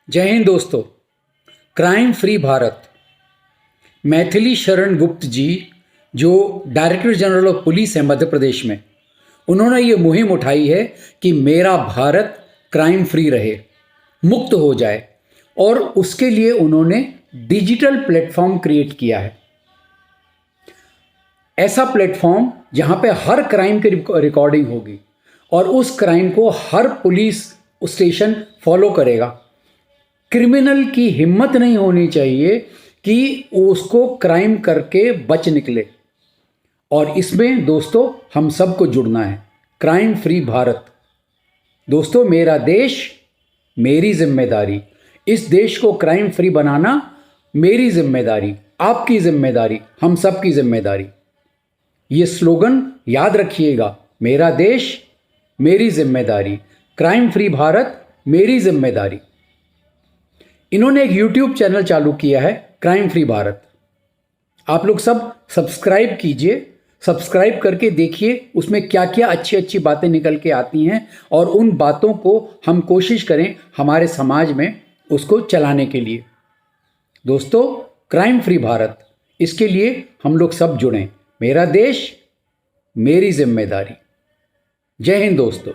जय हिंद दोस्तों। Crime free Bharat, Maithili Sharan Gupt जी जो डायरेक्टर जनरल ऑफ पुलिस है मध्य प्रदेश में, उन्होंने ये मुहिम उठाई है कि मेरा भारत क्राइम फ्री रहे, मुक्त हो जाए, और उसके लिए उन्होंने डिजिटल प्लेटफॉर्म क्रिएट किया है। ऐसा प्लेटफॉर्म जहाँ पे हर क्राइम की रिकॉर्डिंग होगी और उस क्राइम को हर पुलिस स्टेशन फॉलो करेगा। क्रिमिनल की हिम्मत नहीं होनी चाहिए कि उसको क्राइम करके बच निकले, और इसमें दोस्तों हम सबको जुड़ना है। क्राइम फ्री भारत दोस्तों, मेरा देश मेरी जिम्मेदारी। इस देश को क्राइम फ्री बनाना मेरी जिम्मेदारी, आपकी जिम्मेदारी, हम सब की जिम्मेदारी। ये स्लोगन याद रखिएगा, मेरा देश मेरी जिम्मेदारी, क्राइम फ्री भारत मेरी जिम्मेदारी। इन्होंने एक YouTube चैनल चालू किया है, क्राइम फ्री भारत। आप लोग सब सब्सक्राइब कीजिए, सब्सक्राइब करके देखिए उसमें क्या क्या अच्छी अच्छी बातें निकल के आती हैं, और उन बातों को हम कोशिश करें हमारे समाज में उसको चलाने के लिए। दोस्तों, क्राइम फ्री भारत, इसके लिए हम लोग सब जुड़ें। मेरा देश मेरी जिम्मेदारी। जय हिंद दोस्तों।